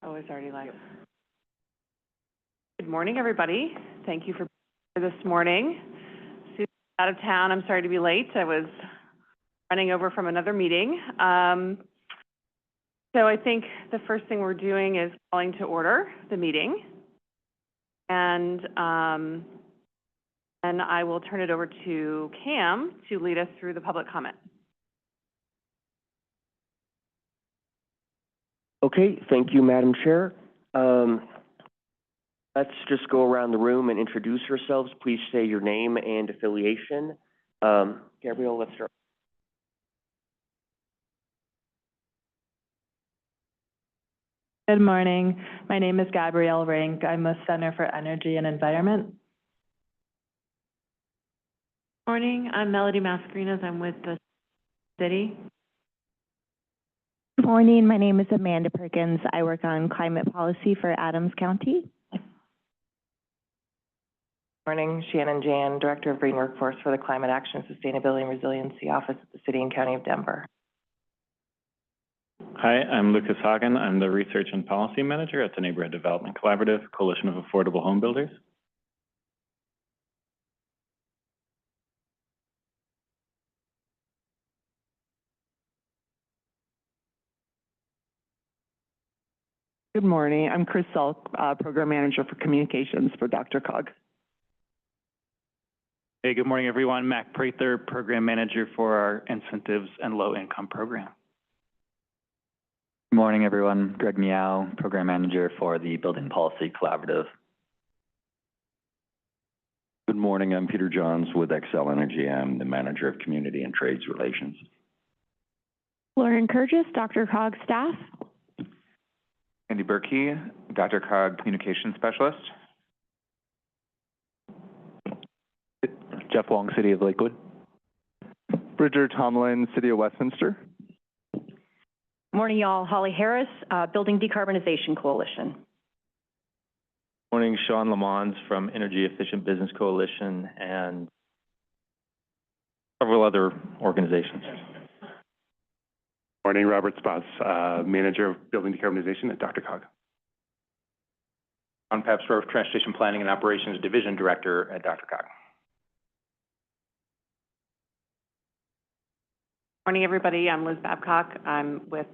Oh, it's already live. Yep. Good morning, everybody. Thank you for being here this morning. Susan's out of town. I'm sorry to be late. I was running over from another meeting. So I think the first thing we're doing is calling to order the meeting. And I will turn it over to Cam to lead us through the public comment. Okay, thank you, Madam Chair. Let's just go around the room and introduce yourselves. Please say your name and affiliation. Gabrielle, let's start. Good morning. My name is Gabrielle Rank. I'm with Center for Energy and Environment. Morning. I'm Melody Mascarenas. I'm with the city. Good morning. My name is Amanda Perkins. I work on climate policy for Adams County. Morning, Shannon Jan, Director of Green Workforce for the Climate Action, Sustainability and Resiliency Office at the City and County of Denver. Hi, I'm Lucas Hagen. I'm the Research and Policy Manager at the Neighborhood Development Collaborative, Coalition of Affordable Home Builders. Good morning. I'm Chris Selk, Program Manager for Communications for DRCOG. Hey, good morning, everyone. Mac Prather, Program Manager for our Incentives and Low Income Program. Good morning, everyone. Greg Meow, Program Manager for the Building Policy Collaborative. Good morning. I'm Peter Johns with Xcel Energy. I'm the Manager of Community and Trades Relations. Lauren Kurgis, DRCOG staff. Andy Berkey, DRCOG Communications Specialist. Jeff Wong, City of Lakewood. Bridger Tomlin, City of Westminster. Morning, y'all. Holly Harris, Building Decarbonization Coalition. Morning, Sean Lamons from Energy Efficient Business Coalition and several other organizations. Morning, Robert Spatz, Manager of Building Decarbonization at DRCOG. Ron Papsdorf, Transportation Planning and Operations Division Director at DRCOG. Morning, everybody. I'm Liz Babcock. I'm with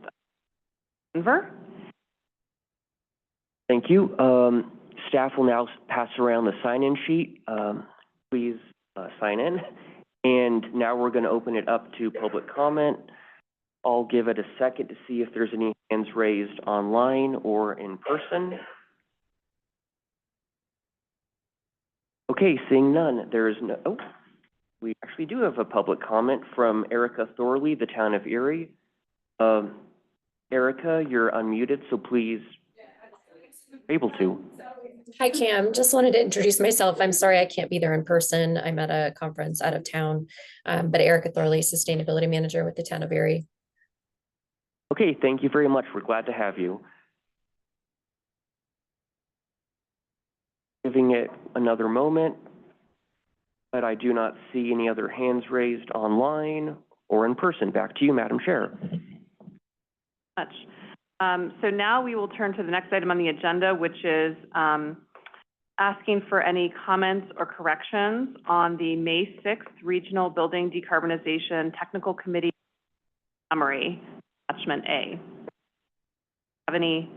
Denver. Thank you. Staff will now pass around the sign-in sheet. Please sign in. And now we're going to open it up to public comment. I'll give it a second to see if there's any hands raised online or in person. Okay, seeing none, there is no, oh, we actually do have a public comment from Erica Thorley, the town of Erie. Erica, you're unmuted, so please, able to. Hi, Cam. Just wanted to introduce myself. I'm sorry I can't be there in person. I'm at a conference out of town, but Erica Thorley, Sustainability Manager with the town of Erie. Okay, thank you very much. We're glad to have you. Giving it another moment, but I do not see any other hands raised online or in person. Back to you, Madam Chair. So now we will turn to the next item on the agenda, which is asking for any comments or corrections on the May 6th Regional Building Decarbonization Technical Committee Summary, Attachment A. Have any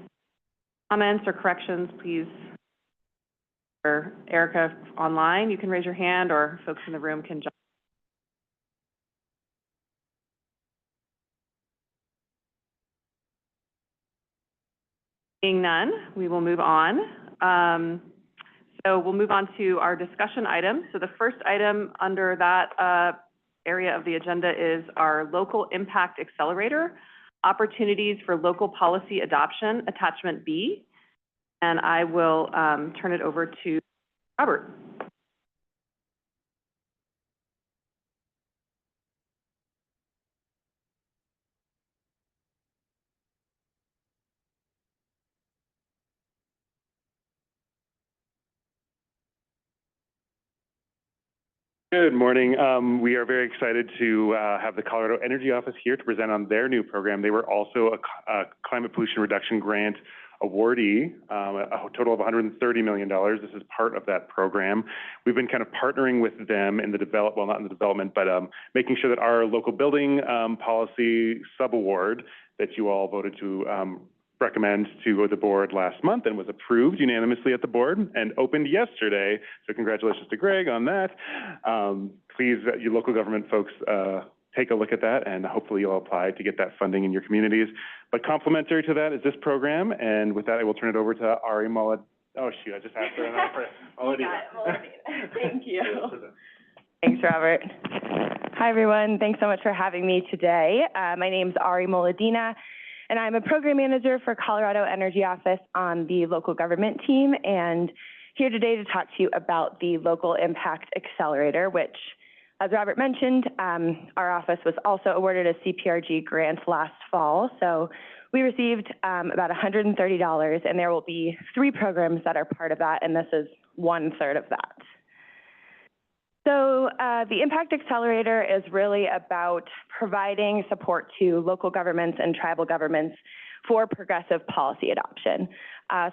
comments or corrections, please? Or Erica online, you can raise your hand, or folks in the room can jump. Seeing none, we will move on. So we'll move on to our discussion items. So the first item under that area of the agenda is our Local Impact Accelerator, Opportunities for Local Policy Adoption, Attachment B. And I will turn it over to Robert. Good morning. We are very excited to have the Colorado Energy Office here to present on their new program. They were also a climate pollution reduction grant awardee, a total of $130 million. This is part of that program. We've been kind of partnering with them in the well, not in the development, but making sure that our local building policy subaward that you all voted to recommend to the board last month and was approved unanimously at the board and opened yesterday. So congratulations to Greg on that. Please, you local government folks, take a look at that, and hopefully you'll apply to get that funding in your communities. But complementary to that is this program, and with that, I will turn it over to Ari Molad. Oh shoot, I just asked her. Thank you. Thanks, Robert. Hi, everyone. Thanks so much for having me today. My name's Ari Moladina, and I'm a program manager for Colorado Energy Office on the local government team, and here today to talk to you about the Local Impact Accelerator, which, as Robert mentioned, our office was also awarded a CPRG grant last fall. So we received about $130, and there will be 3 programs that are part of that, and this is 1/3 of that. So the Impact Accelerator is really about providing support to local governments and tribal governments for progressive policy adoption.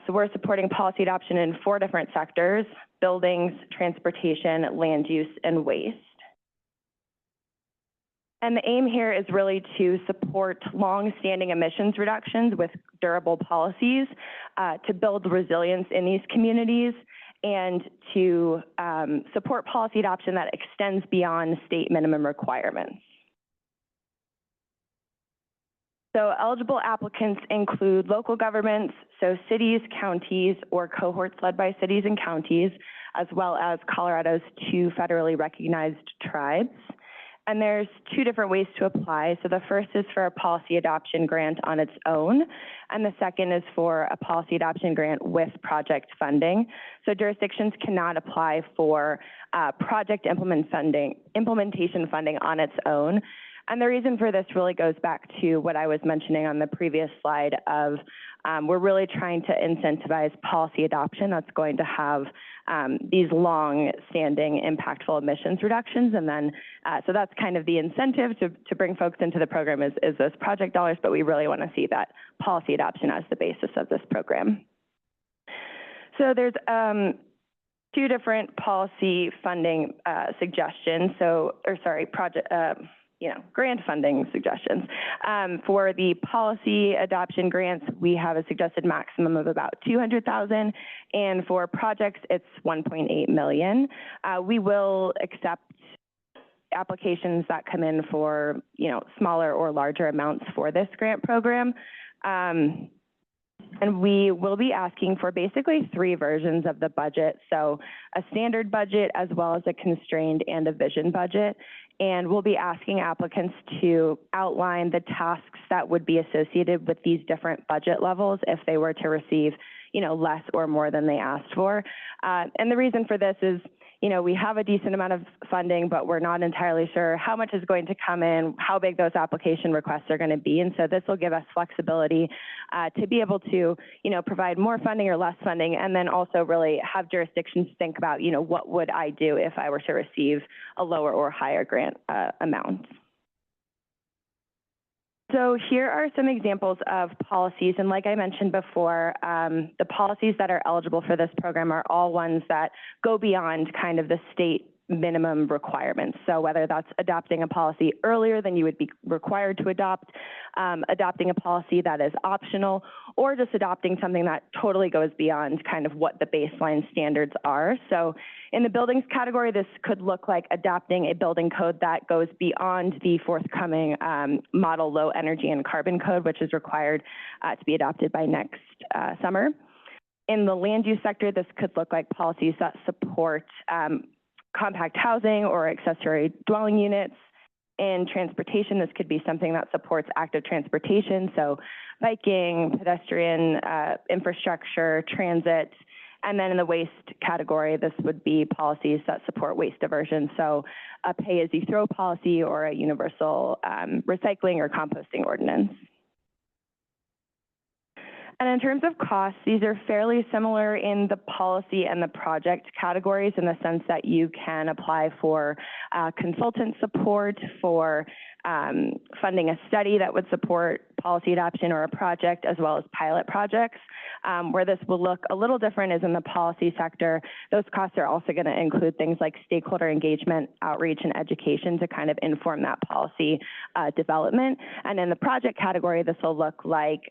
So we're supporting policy adoption in 4 different sectors: buildings, transportation, land use, and waste. And the aim here is really to support long-standing emissions reductions with durable policies, to build resilience in these communities, and to support policy adoption that extends beyond state minimum requirements. So eligible applicants include local governments, so cities, counties, or cohorts led by cities and counties, as well as Colorado's 2 federally recognized tribes. And there's 2 different ways to apply. So the first is for a policy adoption grant on its own, and the second is for a policy adoption grant with project funding. So jurisdictions cannot apply for project implementation funding on its own. And the reason for this really goes back to what I was mentioning on the previous slide of we're really trying to incentivize policy adoption that's going to have these long-standing impactful emissions reductions. And then, so that's kind of the incentive to bring folks into the program is those project dollars, but we really want to see that policy adoption as the basis of this program. So there's 2 different policy funding suggestions. Grant funding suggestions. For the policy adoption grants, we have a suggested maximum of about $200,000, and for projects, it's $1.8 million. We will accept applications that come in for, smaller or larger amounts for this grant program. And we will be asking for basically 3 versions of the budget. So a standard budget, as well as a constrained and a vision budget. And we'll be asking applicants to outline the tasks that would be associated with these different budget levels if they were to receive, less or more than they asked for. And the reason for this is, we have a decent amount of funding, but we're not entirely sure how much is going to come in, how big those application requests are going to be. And so this will give us flexibility to be able to, provide more funding or less funding, and then also really have jurisdictions think about, what would I do if I were to receive a lower or higher grant amount. So here are some examples of policies, and like I mentioned before, the policies that are eligible for this program are all ones that go beyond kind of the state minimum requirements. So whether that's adopting a policy earlier than you would be required to adopt, adopting a policy that is optional, or just adopting something that totally goes beyond kind of what the baseline standards are. So in the buildings category, this could look like adopting a building code that goes beyond the forthcoming model low energy and carbon code, which is required to be adopted by next summer. In the land use sector, this could look like policies that support compact housing or accessory dwelling units. In transportation, this could be something that supports active transportation, so biking, pedestrian infrastructure, transit. And then in the waste category, this would be policies that support waste diversion, so a pay-as-you-throw policy or a universal recycling or composting ordinance. And in terms of costs, these are fairly similar in the policy and the project categories in the sense that you can apply for consultant support, for funding a study that would support policy adoption or a project, as well as pilot projects. Where this will look a little different is in the policy sector. Those costs are also going to include things like stakeholder engagement, outreach, and education to kind of inform that policy development. And in the project category, this will look like,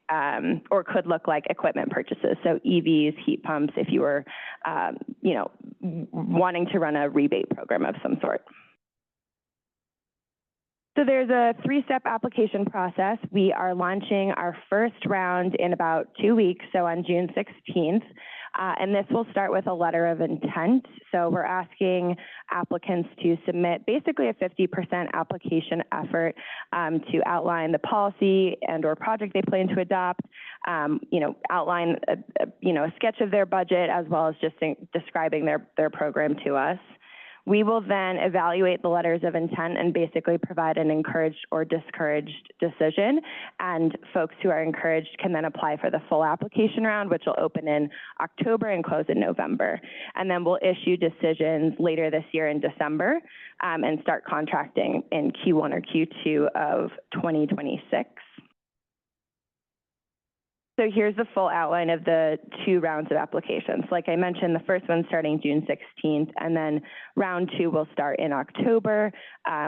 or could look like equipment purchases. So EVs, heat pumps, if you were, wanting to run a rebate program of some sort. So there's a 3-step application process. We are launching our first round in about 2 weeks, so on June 16th. And this will start with a letter of intent. So we're asking applicants to submit basically a 50% application effort to outline the policy and or project they plan to adopt, outline a sketch of their budget, as well as just describing their program to us. We will then evaluate the letters of intent and basically provide an encouraged or discouraged decision. And folks who are encouraged can then apply for the full application round, which will open in October and close in November. And then we'll issue decisions later this year in December and start contracting in Q1 or Q2 of 2026. So here's the full outline of the 2 rounds of applications. Like I mentioned, the first one starting June 16th, and then round 2 will start in October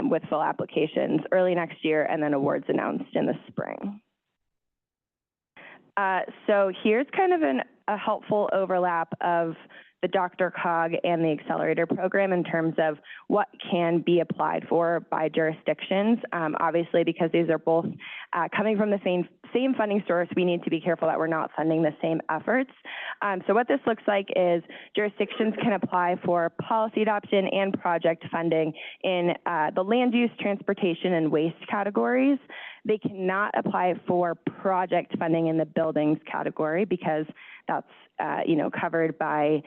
with full applications early next year, and then awards announced in the spring. So here's kind of a helpful overlap of the DRCOG and the accelerator program in terms of what can be applied for by jurisdictions. Obviously, because these are both coming from the same funding source, we need to be careful that we're not funding the same efforts. So what this looks like is jurisdictions can apply for policy adoption and project funding in the land use, transportation, and waste categories. They cannot apply for project funding in the buildings category because that's covered by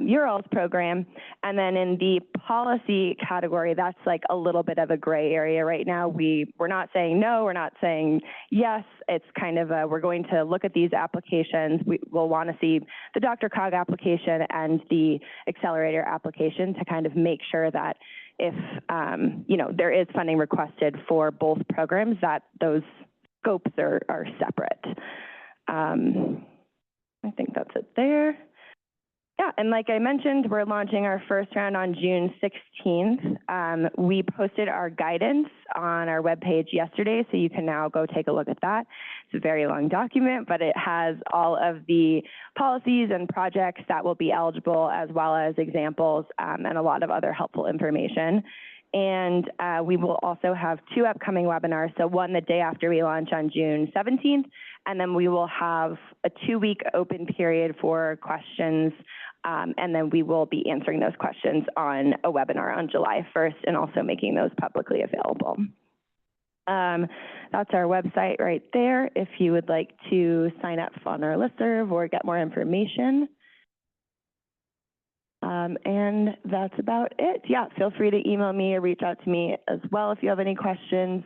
your all's program. And then in the policy category, that's like a little bit of a gray area right now. We're not saying no, we're not saying yes. It's kind of we're going to look at these applications. We'll want to see the DRCOG application and the accelerator application to kind of make sure that if there is funding requested for both programs, that those scopes are separate. I think that's it there. Yeah, and like I mentioned, we're launching our first round on June 16th. We posted our guidance on our webpage yesterday, so you can now go take a look at that. It's a very long document, but it has all of the policies and projects that will be eligible, as well as examples and a lot of other helpful information. And we will also have 2 upcoming webinars. So one the day after we launch on June 17th, and then we will have a 2-week open period for questions. And then we will be answering those questions on a webinar on July 1st and also making those publicly available. That's our website right there if you would like to sign up on our listserv or get more information. And that's about it. Yeah, feel free to email me or reach out to me as well if you have any questions.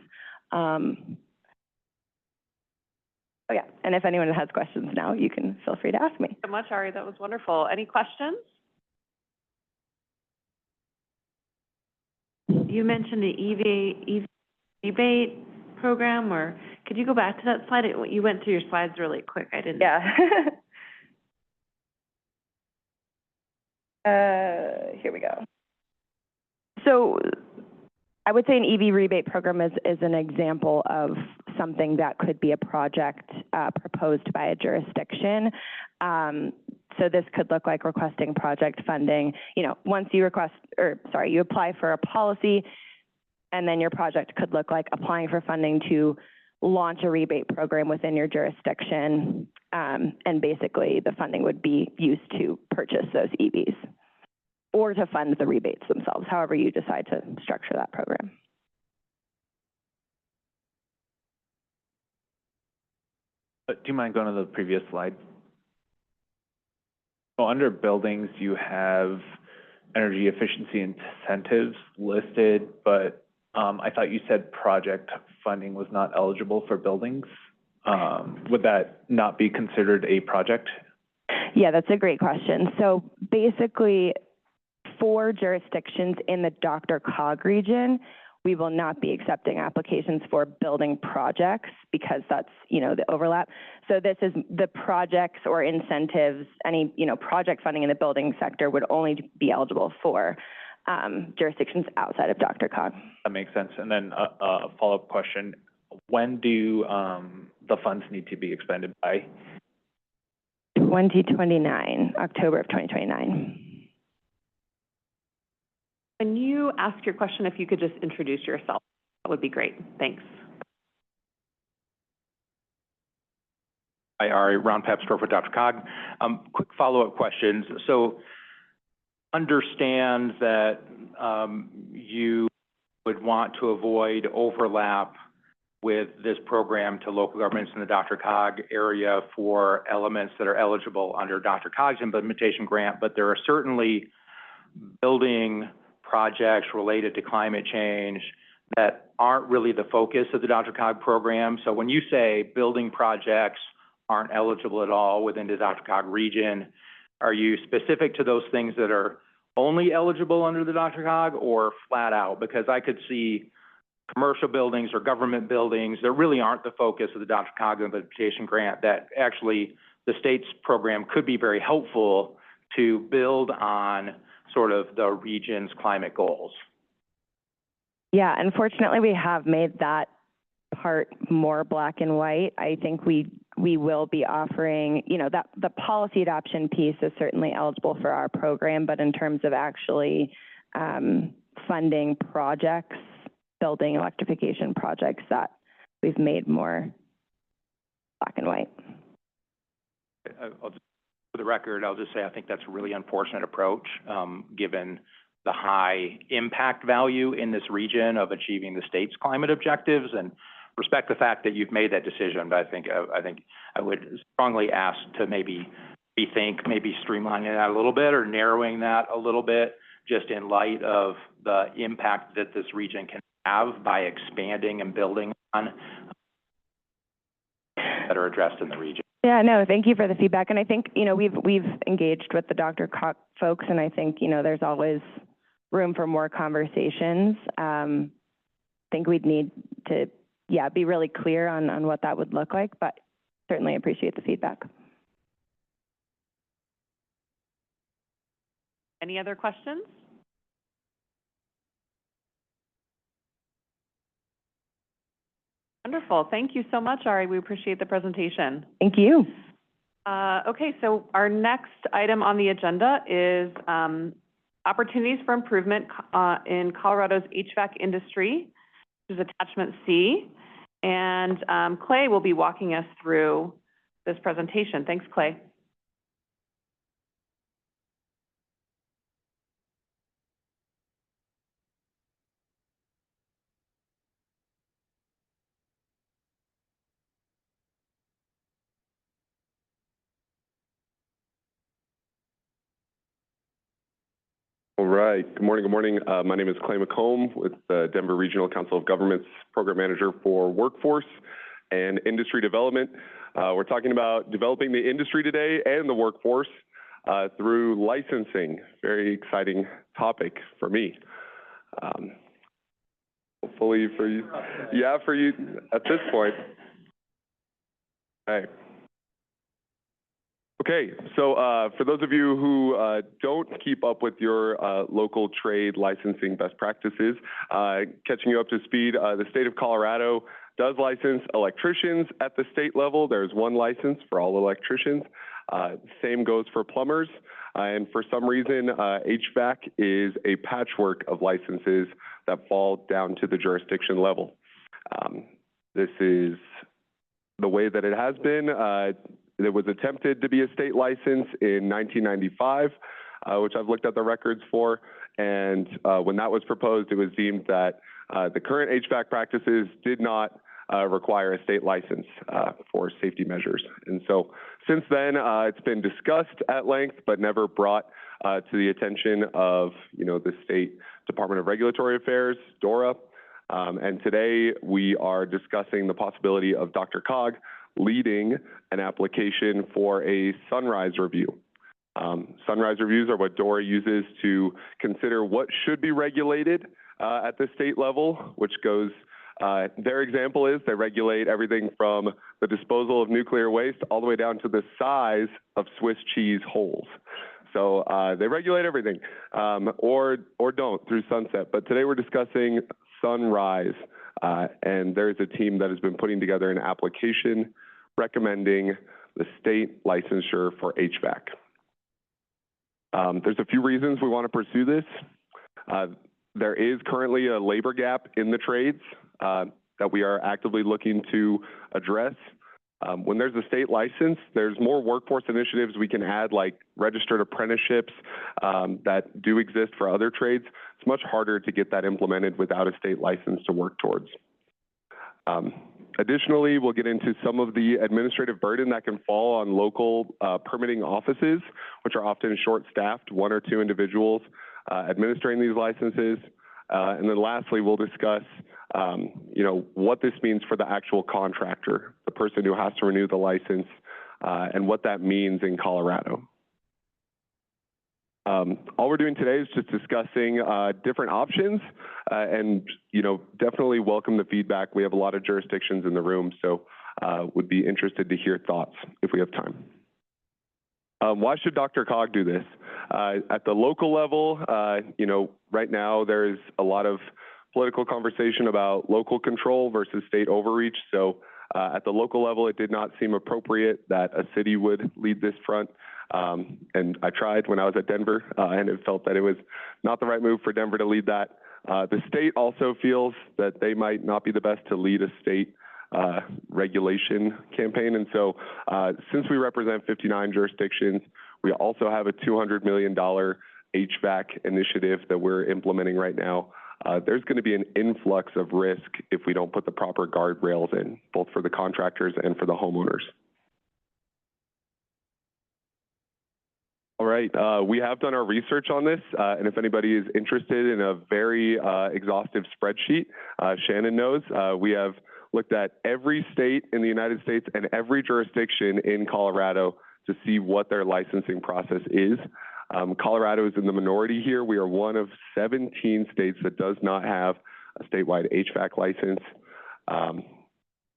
Oh yeah, and if anyone has questions now, you can feel free to ask me. Thank you so much, Ari. That was wonderful. Any questions? You mentioned the EV rebate program, or could you go back to that slide? You went through your slides really quick. I didn't. Yeah. Here we go. So I would say an EV rebate program is an example of something that could be a project proposed by a jurisdiction. So this could look like requesting project funding. Once you you apply for a policy, and then your project could look like applying for funding to launch a rebate program within your jurisdiction. And basically the funding would be used to purchase those EVs or to fund the rebates themselves, however you decide to structure that program. Do you mind going to the previous slide? So under buildings, you have energy efficiency incentives listed, but I thought you said project funding was not eligible for buildings. would that not be considered a project? Yeah, that's a great question. So basically, for jurisdictions in the DRCOG region, we will not be accepting applications for building projects because that's, the overlap. So this is the projects or incentives, any, project funding in the building sector would only be eligible for jurisdictions outside of DRCOG. That makes sense. And then a follow-up question. When do the funds need to be expended by? 2029, October of 2029. When you ask your question, if you could just introduce yourself, that would be great. Thanks. Hi, Ari. Ron Pepsdorf with DRCOG. Quick follow-up questions. So understand that you would want to avoid overlap with this program to local governments in the DRCOG area for elements that are eligible under DRCOG's implementation grant, but there are certainly building projects related to climate change that aren't really the focus of the DRCOG program. So when you say building projects aren't eligible at all within the DRCOG region, are you specific to those things that are only eligible under the DRCOG or flat out? Because I could see commercial buildings or government buildings that really aren't the focus of the DRCOG implementation grant that actually the state's program could be very helpful to build on sort of the region's climate goals. Yeah, unfortunately, we have made that part more black and white. I think we will be offering, that the policy adoption piece is certainly eligible for our program, but in terms of actually funding projects, building electrification projects, that we've made more black and white. For the record, I'll just say I think that's a really unfortunate approach, given the high impact value in this region of achieving the state's climate objectives, and respect the fact that you've made that decision. But I think I would strongly ask to maybe rethink, maybe streamlining that a little bit or narrowing that a little bit, just in light of the impact that this region can have by expanding and building on that are addressed in the region. Yeah, no, thank you for the feedback. And I think, we've engaged with the DRCOG folks, and I think, there's always room for more conversations. I think we'd need to, be really clear on what that would look like, but certainly appreciate the feedback. Any other questions? Wonderful. Thank you so much, Ari. We appreciate the presentation. Thank you. Okay, so our next item on the agenda is opportunities for improvement in Colorado's HVAC industry, which is attachment C. And Clay will be walking us through this presentation. Thanks, Clay. All right. Good morning. Good morning. My name is Clay McComb with the Denver Regional Council of Governments Program Manager for Workforce and Industry Development. We're talking about developing the industry today and the workforce through licensing. Very exciting topic for me. Hopefully for you. Yeah, for you at this point. All right. Okay, so for those of you who don't keep up with your local trade licensing best practices, catching you up to speed, the state of Colorado does license electricians at the state level. There's one license for all electricians. Same goes for plumbers. And for some reason, HVAC is a patchwork of licenses that fall down to the jurisdiction level. This is the way that it has been. It was attempted to be a state license in 1995, which I've looked at the records for. And when that was proposed, it was deemed that the current HVAC practices did not require a state license for safety measures. And so since then, it's been discussed at length, but never brought to the attention of, the State Department of Regulatory Affairs, DORA. And today we are discussing the possibility of DRCOG leading an application for a sunrise review. Sunrise reviews are what DORA uses to consider what should be regulated at the state level, which goes, their example is they regulate everything from the disposal of nuclear waste all the way down to the size of Swiss cheese holes. So they regulate everything, or don't through sunset. But today we're discussing sunrise, and there's a team that has been putting together an application recommending the state licensure for HVAC. There's a few reasons we want to pursue this. There is currently a labor gap in the trades that we are actively looking to address. When there's a state license, there's more workforce initiatives we can add, like registered apprenticeships that do exist for other trades. It's much harder to get that implemented without a state license to work towards. Additionally, we'll get into some of the administrative burden that can fall on local permitting offices, which are often short-staffed, 1 or 2 individuals administering these licenses. And then lastly, we'll discuss what this means for the actual contractor, the person who has to renew the license, and what that means in Colorado. All we're doing today is just discussing different options, and definitely welcome the feedback. We have a lot of jurisdictions in the room, so would be interested to hear thoughts if we have time. Why should DRCOG do this? At the local level, right now there's a lot of political conversation about local control versus state overreach. So at the local level, it did not seem appropriate that a city would lead this front. And I tried when I was at Denver, and it felt that it was not the right move for Denver to lead that. The state also feels that they might not be the best to lead a state regulation campaign. And so since we represent 59 jurisdictions, we also have a $200 million HVAC initiative that we're implementing right now. There's going to be an influx of risk if we don't put the proper guardrails in, both for the contractors and for the homeowners. All right, we have done our research on this, and if anybody is interested in a very exhaustive spreadsheet, Shannon knows, we have looked at every state in the United States and every jurisdiction in Colorado to see what their licensing process is. Colorado is in the minority here. We are one of 17 states that does not have a statewide HVAC license.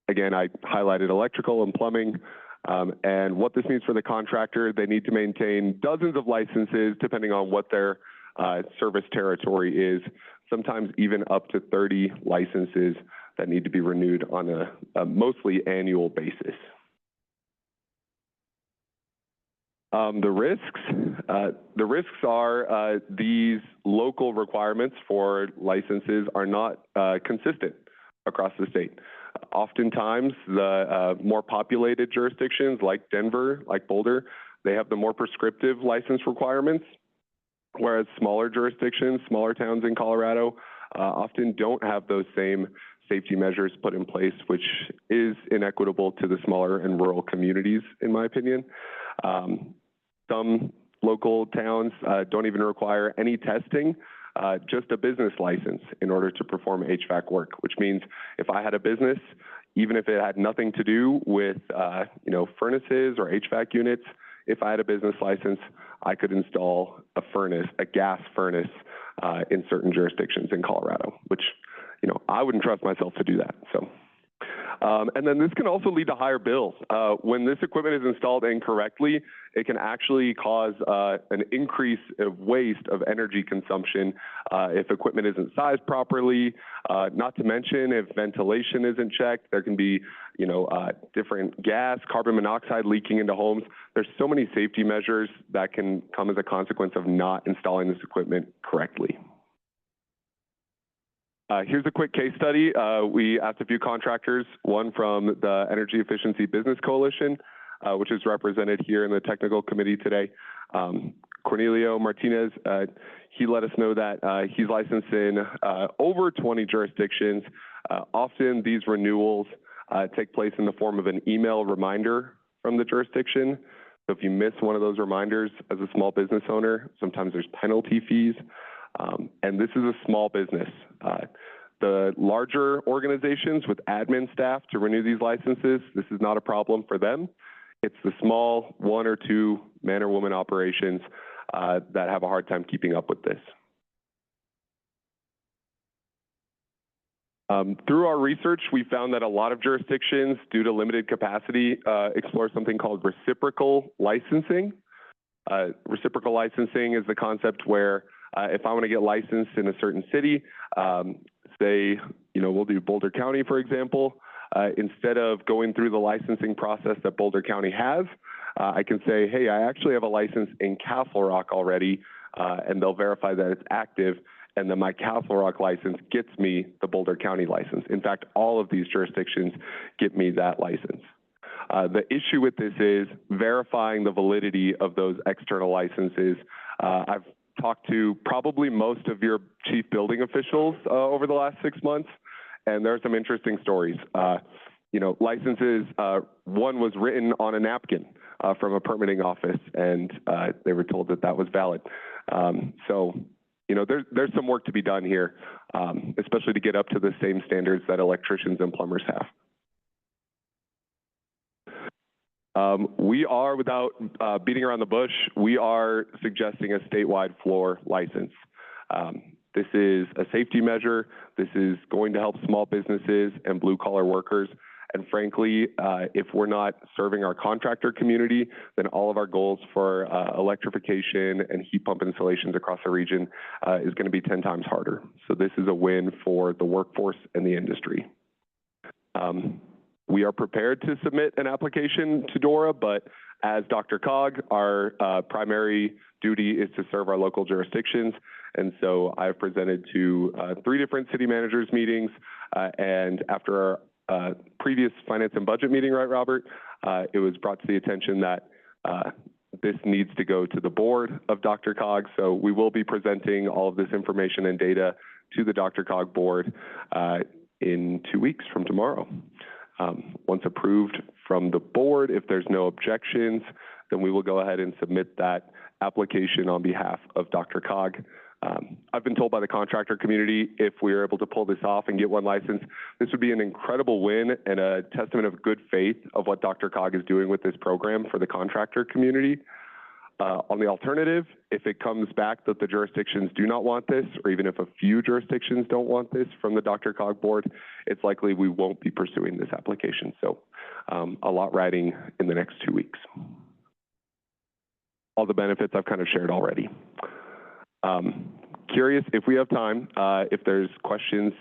Again, I highlighted electrical and plumbing. And what this means for the contractor, they need to maintain dozens of licenses depending on what their service territory is, sometimes even up to 30 licenses that need to be renewed on a mostly annual basis. The risks are these local requirements for licenses are not consistent across the state. Oftentimes, the more populated jurisdictions like Denver, like Boulder, they have the more prescriptive license requirements, whereas smaller jurisdictions, smaller towns in Colorado, often don't have those same safety measures put in place, which is inequitable to the smaller and rural communities, in my opinion. Some local towns don't even require any testing, just a business license in order to perform HVAC work, which means if I had a business, even if it had nothing to do with furnaces or HVAC units, if I had a business license, I could install a furnace, a gas furnace, in certain jurisdictions in Colorado, which I wouldn't trust myself to do that. So. And then this can also lead to higher bills. When this equipment is installed incorrectly, it can actually cause an increase of waste of energy consumption if equipment isn't sized properly. Not to mention if ventilation isn't checked, there can be different gas, carbon monoxide leaking into homes. There's so many safety measures that can come as a consequence of not installing this equipment correctly. Here's a quick case study. We asked a few contractors, one from the Energy Efficiency Business Coalition, which is represented here in the technical committee today. Cornelio Martinez, he let us know that he's licensed in over 20 jurisdictions. Often these renewals take place in the form of an email reminder from the jurisdiction. So if you miss one of those reminders as a small business owner, sometimes there's penalty fees. And this is a small business. the larger organizations with admin staff to renew these licenses. This is not a problem for them. It's the small 1 or 2 man or woman operations that have a hard time keeping up with this. Through our research, we found that a lot of jurisdictions, due to limited capacity, explore something called reciprocal licensing. Reciprocal licensing is the concept where if I want to get licensed in a certain city, say, we'll do Boulder County, for example, instead of going through the licensing process that Boulder County has, I can say, hey, I actually have a license in Castle Rock already, and they'll verify that it's active, and then my Castle Rock license gets me the Boulder County license. In fact, all of these jurisdictions get me that license. The issue with this is verifying the validity of those external licenses. I've talked to probably most of your chief building officials over the last 6 months, and there are some interesting stories. Licenses, one was written on a napkin from a permitting office, and they were told that that was valid. There's some work to be done here, especially to get up to the same standards that electricians and plumbers have. We are, without beating around the bush, we are suggesting a statewide floor license. This is a safety measure. This is going to help small businesses and blue-collar workers. And frankly, if we're not serving our contractor community, then all of our goals for electrification and heat pump installations across the region is going to be 10 times harder. So this is a win for the workforce and the industry. We are prepared to submit an application to DORA, but as DRCOG, our primary duty is to serve our local jurisdictions. And so I've presented to 3 different city managers meetings, and after our previous finance and budget meeting, right, Robert, it was brought to the attention that this needs to go to the board of DRCOG. So we will be presenting all of this information and data to the DRCOG board in 2 weeks from tomorrow. Once approved from the board, if there's no objections, then we will go ahead and submit that application on behalf of DRCOG. I've been told by the contractor community, if we are able to pull this off and get one license, this would be an incredible win and a testament of good faith of what DRCOG is doing with this program for the contractor community. On the alternative, if it comes back that the jurisdictions do not want this, or even if a few jurisdictions don't want this from the DRCOG board, it's likely we won't be pursuing this application. So a lot riding in the next 2 weeks. All the benefits I've kind of shared already. Curious if we have time, if there's questions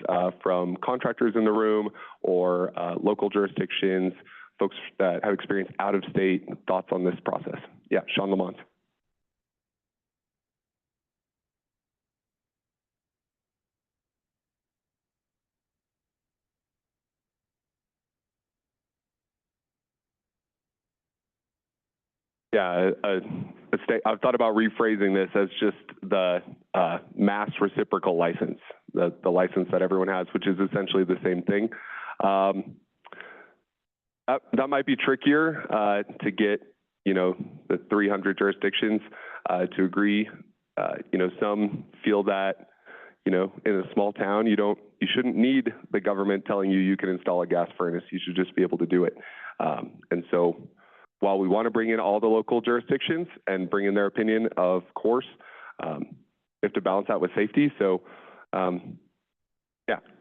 from contractors in the room or local jurisdictions, folks that have experience out of state, thoughts on this process. Yeah, Sean Lamont. Yeah, I've thought about rephrasing this as just the mass reciprocal license, the license that everyone has, which is essentially the same thing. That might be trickier to get, the 300 jurisdictions to agree. Some feel that, in a small town, you shouldn't need the government telling you can install a gas furnace. You should just be able to do it. And so, while we want to bring in all the local jurisdictions and bring in their opinion, of course, we have to balance that with safety. So,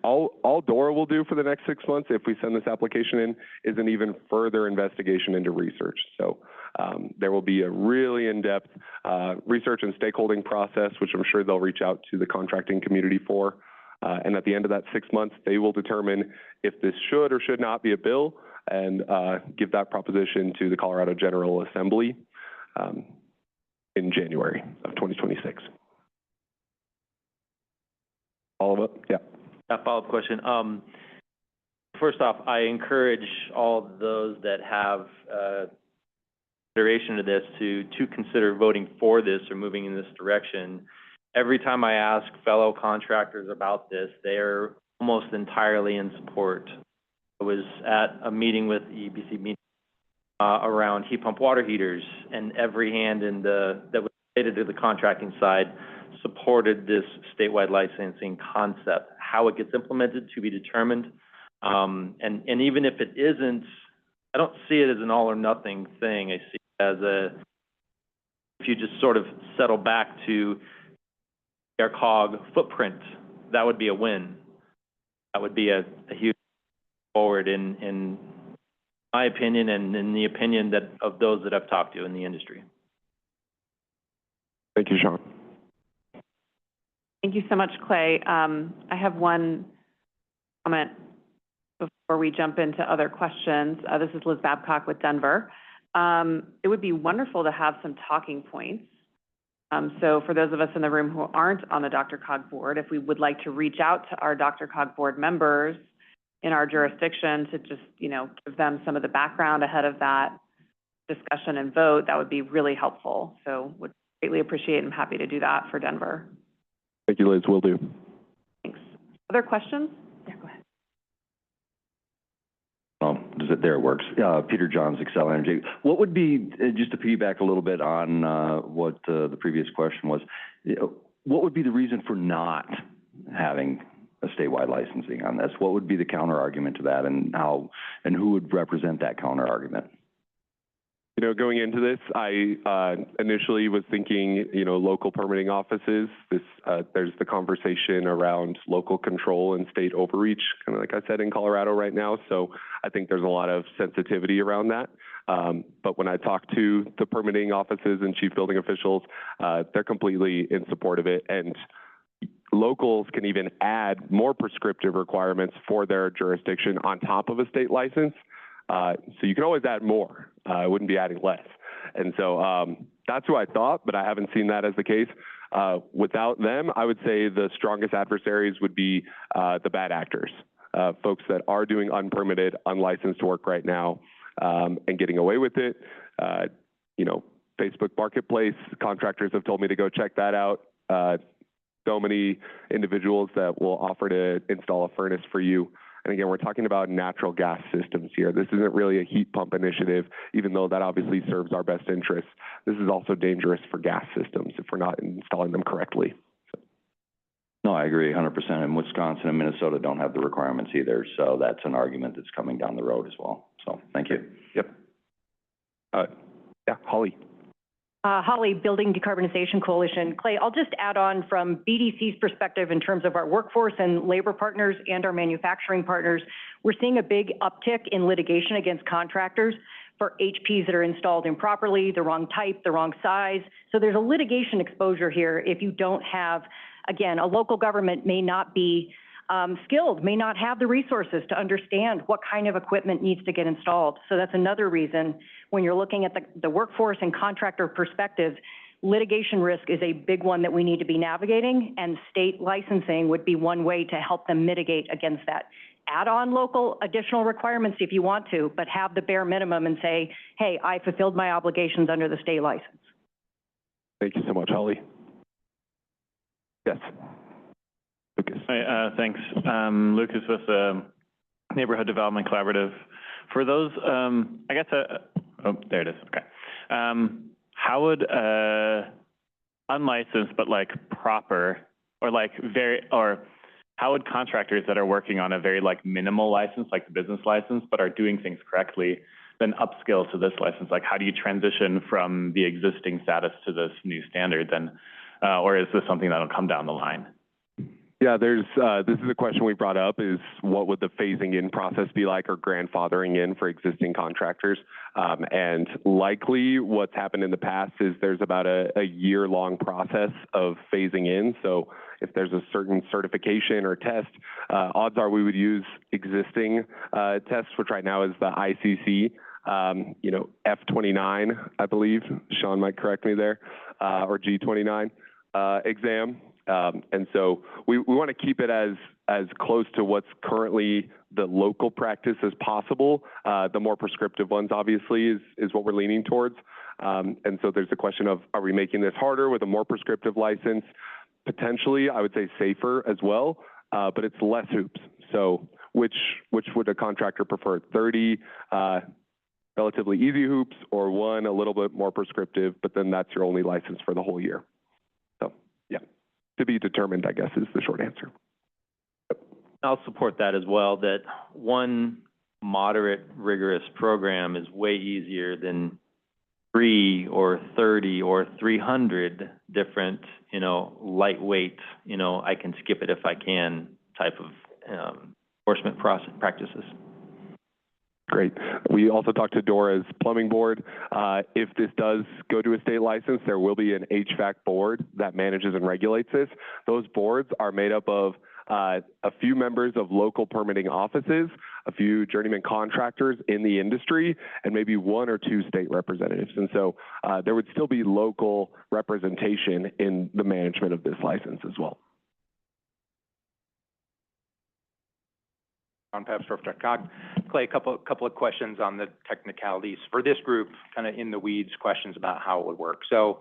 all DORA will do for the next 6 months, if we send this application in, is an even further investigation into research. So there will be a really in-depth research and stakeholding process, which I'm sure they'll reach out to the contracting community for. And at the end of that 6 months, they will determine if this should or should not be a bill, and give that proposition to the Colorado General Assembly in January of 2026. All of it? Yeah. A follow-up question. First off, I encourage all those that have consideration to this to consider voting for this or moving in this direction. Every time I ask fellow contractors about this, they're almost entirely in support. I was at a meeting with the EBC meeting around heat pump water heaters, and every hand that was related to the contracting side, supported this statewide licensing concept. How it gets implemented to be determined. And even if it isn't, I don't see it as an all or nothing thing. I see it as if you just sort of settle back to DRCOG footprint, that would be a win. That would be a huge forward in my opinion and in the opinion of those that I've talked to in the industry. Thank you, Sean. Thank you so much, Clay. I have one comment before we jump into other questions. This is Liz Babcock with Denver. It would be wonderful to have some talking points. So for those of us in the room who aren't on the DRCOG board, if we would like to reach out to our DRCOG board members in our jurisdiction to just, give them some of the background ahead of that discussion and vote, that would be really helpful. So would greatly appreciate and I'm happy to do that for Denver. Thank you, Liz. Will do. Thanks. Other questions? Yeah, go ahead. There it works. Peter Johns, Xcel Energy. What would be, just to piggyback a little bit on what the previous question was, what would be the reason for not having a statewide licensing on this? What would be the counter argument to that, and who would represent that counter argument? Going into this, I initially was thinking, local permitting offices. There's the conversation around local control and state overreach, kind of like I said, in Colorado right now. So I think there's a lot of sensitivity around that. But when I talk to the permitting offices and chief building officials, they're completely in support of it. And locals can even add more prescriptive requirements for their jurisdiction on top of a state license. So you can always add more. I wouldn't be adding less. And so that's who I thought, but I haven't seen that as the case. Without them, I would say the strongest adversaries would be the bad actors, folks that are doing unpermitted, unlicensed work right now and getting away with it. Facebook Marketplace, contractors have told me to go check that out. So many individuals that will offer to install a furnace for you. And again, we're talking about natural gas systems here. This isn't really a heat pump initiative, even though that obviously serves our best interests. This is also dangerous for gas systems if we're not installing them correctly. No, I agree 100%. And Wisconsin and Minnesota don't have the requirements either. So that's an argument that's coming down the road as well. So thank you. Yep. Yeah, Holly. Holly, Building Decarbonization Coalition. Clay, I'll just add on from BDC's perspective in terms of our workforce and labor partners and our manufacturing partners. We're seeing a big uptick in litigation against contractors for HPs that are installed improperly, the wrong type, the wrong size. So there's a litigation exposure here if you don't have, again, a local government may not be skilled, may not have the resources to understand what kind of equipment needs to get installed. So that's another reason when you're looking at the workforce and contractor perspective, litigation risk is a big one that we need to be navigating, and state licensing would be one way to help them mitigate against that. Add on local additional requirements if you want to, but have the bare minimum and say, hey, I fulfilled my obligations under the state license. Thank you so much, Holly. Yes. Lucas. Hi, thanks. Lucas with the Neighborhood Development Collaborative. For those, I guess, oh, there it is. Okay. How would unlicensed but like proper or how would contractors that are working on a very like minimal license, like the business license, but are doing things correctly, then upskill to this license? Like, how do you transition from the existing status to this new standard then, or is this something that'll come down the line? Yeah, this is a question we brought up, is what would the phasing in process be like, or grandfathering in for existing contractors? And likely what's happened in the past is there's about a year-long process of phasing in. So if there's a certain certification or test, odds are we would use existing tests, which right now is the ICC, F29, I believe. Sean might correct me there, or G29 exam. And so we want to keep it as close to what's currently the local practice as possible. The more prescriptive ones, obviously, is what we're leaning towards. And so there's a question of, are we making this harder with a more prescriptive license? Potentially, I would say safer as well, but it's less hoops. So which would a contractor prefer, 30 relatively easy hoops, or one a little bit more prescriptive, but then that's your only license for the whole year. So, yeah, to be determined, I guess, is the short answer. I'll support that as well, that one moderate, rigorous program is way easier than 3 or 30 or 300 different, lightweight, I can skip it if I can type of enforcement practices. Great. We also talked to Dora's plumbing board. If this does go to a state license, there will be an HVAC board that manages and regulates this. Those boards are made up of a few members of local permitting offices, a few journeyman contractors in the industry, and maybe 1 or 2 state representatives. And so there would still be local representation in the management of this license as well. On Pabsdorf, DRCOG. Clay, a couple of questions on the technicalities. For this group, kind of in the weeds questions about how it would work. So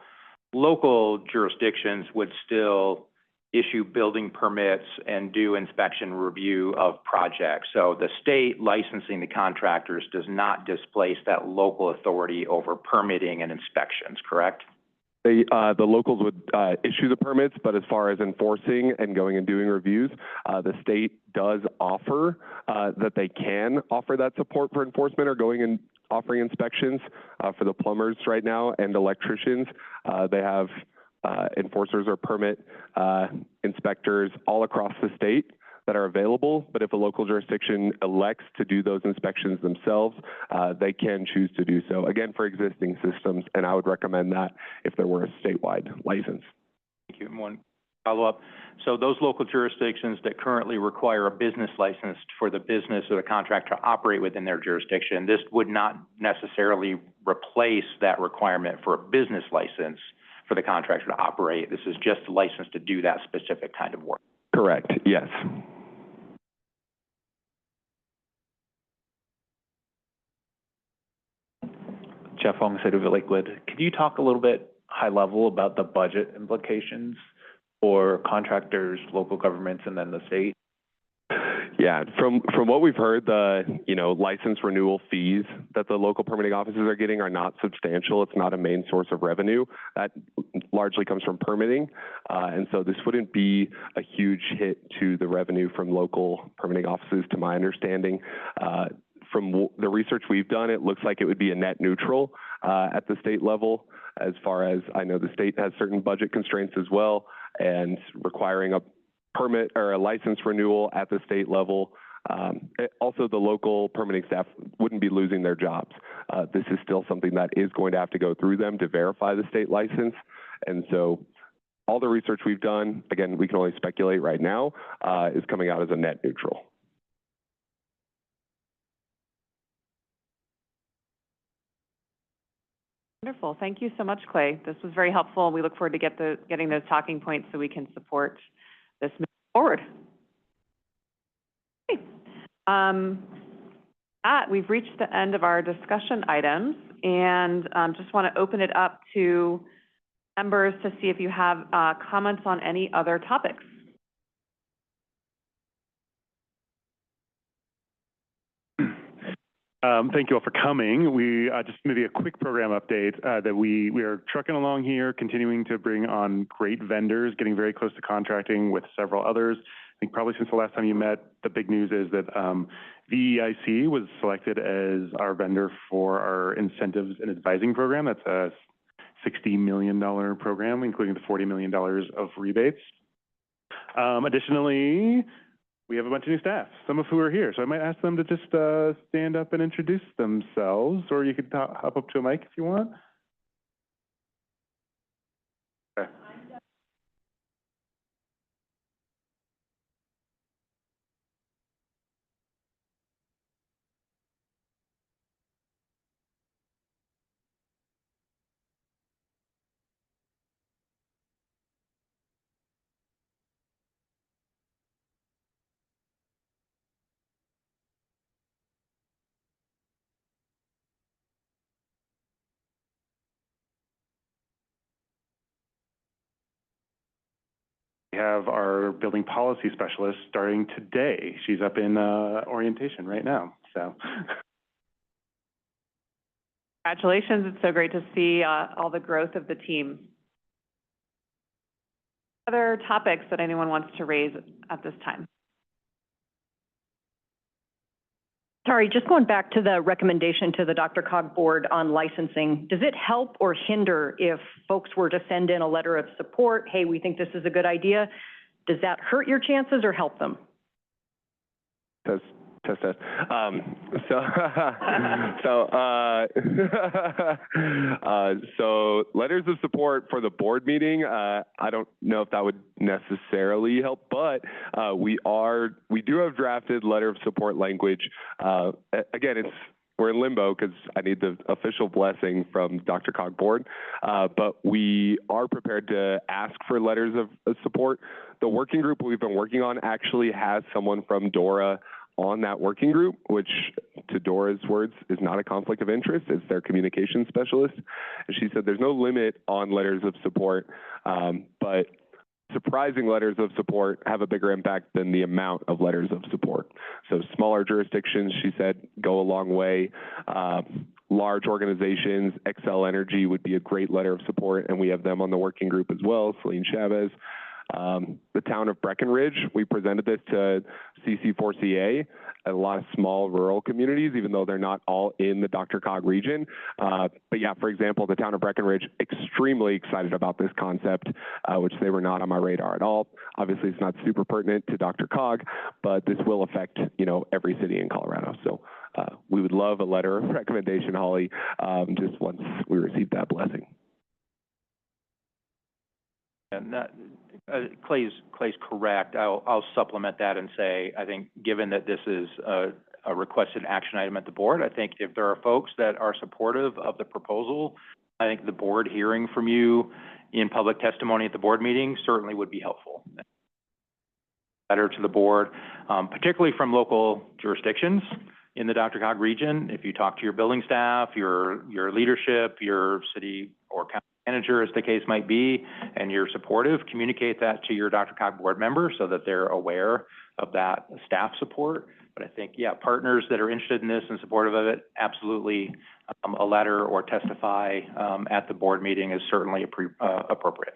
local jurisdictions would still issue building permits and do inspection review of projects. So the state licensing the contractors does not displace that local authority over permitting and inspections, correct? The locals would issue the permits, but as far as enforcing and going and doing reviews, the state does offer that they can offer that support for enforcement or going and offering inspections for the plumbers right now and electricians. They have enforcers or permit inspectors all across the state that are available, but if a local jurisdiction elects to do those inspections themselves, they can choose to do so, again, for existing systems, and I would recommend that if there were a statewide license. Thank you. And one follow-up. So those local jurisdictions that currently require a business license for the business or the contractor to operate within their jurisdiction, this would not necessarily replace that requirement for a business license for the contractor to operate. This is just a license to do that specific kind of work. Correct, yes. Jeff Homestead of Lakewood. Could you talk a little bit high level about the budget implications for contractors, local governments, and then the state? Yeah, from what we've heard, the license renewal fees that the local permitting offices are getting are not substantial. It's not a main source of revenue. That largely comes from permitting, and so this wouldn't be a huge hit to the revenue from local permitting offices, to my understanding. From the research we've done, it looks like it would be a net neutral at the state level. As far as I know, the state has certain budget constraints as well, and requiring a permit or a license renewal at the state level. Also, the local permitting staff wouldn't be losing their jobs. This is still something that is going to have to go through them to verify the state license. And so all the research we've done, again, we can only speculate right now, is coming out as a net neutral. Wonderful. Thank you so much, Clay. This was very helpful. We look forward to getting those talking points so we can support this moving forward. Okay. We've reached the end of our discussion items, and just want to open it up to members to see if you have comments on any other topics. Thank you all for coming. We just maybe a quick program update that we are trucking along here, continuing to bring on great vendors, getting very close to contracting with several others. I think probably since the last time you met, the big news is that VEIC was selected as our vendor for our incentives and advising program. That's a $60 million program, including the $40 million of rebates. Additionally, we have a bunch of new staff, some of who are here. So I might ask them to just stand up and introduce themselves, or you could hop up to a mic if you want. Okay. We have our building policy specialist starting today. She's up in orientation right now. So Congratulations. It's so great to see all the growth of the team. Other topics that anyone wants to raise at this time? Sorry, just going back to the recommendation to the DRCOG board on licensing, does it help or hinder if folks were to send in a letter of support? Hey, we think this is a good idea. Does that hurt your chances or help them? Test. So letters of support for the board meeting, I don't know if that would necessarily help, but we do have drafted letter of support language. Again, we're in limbo because I need the official blessing from DRCOG board, but we are prepared to ask for letters of support. The working group we've been working on actually has someone from DORA on that working group, which, to Dora's words, is not a conflict of interest. It's their communications specialist. And she said there's no limit on letters of support, but surprising letters of support have a bigger impact than the amount of letters of support. So smaller jurisdictions, she said, go a long way. Large organizations, Xcel Energy would be a great letter of support, and we have them on the working group as well, Celine Chavez. The town of Breckenridge, we presented this to CC4CA, a lot of small rural communities, even though they're not all in the DRCOG region. But yeah, for example, the town of Breckenridge, extremely excited about this concept, which they were not on my radar at all. Obviously, it's not super pertinent to DRCOG, but this will affect, every city in Colorado. So we would love a letter of recommendation, Holly, just once we receive that blessing. And that, Clay's correct. I'll supplement that and say, I think given that this is a requested action item at the board, I think if there are folks that are supportive of the proposal, I think the board hearing from you in public testimony at the board meeting certainly would be helpful. Letter to the board, particularly from local jurisdictions in the DRCOG region. If you talk to your building staff, your leadership, your city or county manager, as the case might be, and you're supportive, communicate that to your DRCOG board member so that they're aware of that staff support. But I think, yeah, partners that are interested in this and supportive of it, absolutely, a letter or testify at the board meeting is certainly appropriate.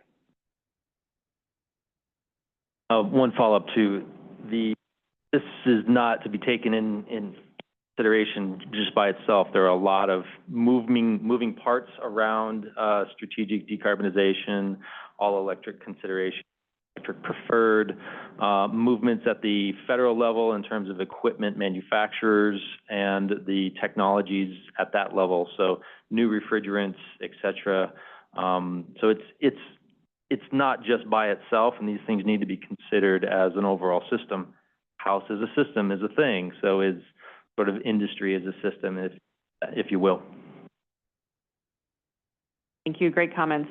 One follow-up to this is not to be taken in consideration just by itself. There are a lot of moving parts around strategic decarbonization, all electric consideration, electric preferred, movements at the federal level in terms of equipment manufacturers and the technologies at that level. So new refrigerants, et cetera. So it's not just by itself, and these things need to be considered as an overall system. House as a system is a thing, so is sort of industry as a system, if you will. Thank you. Great comments.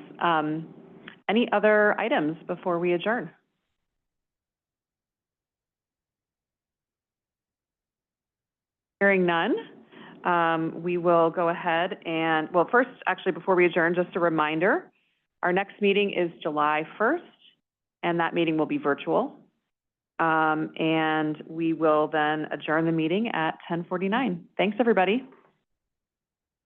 Any other items before we adjourn? Hearing none, we will go ahead and, well, first, actually, before we adjourn, just a reminder, our next meeting is July 1st, and that meeting will be virtual. And we will then adjourn the meeting at 10:49. Thanks, everybody.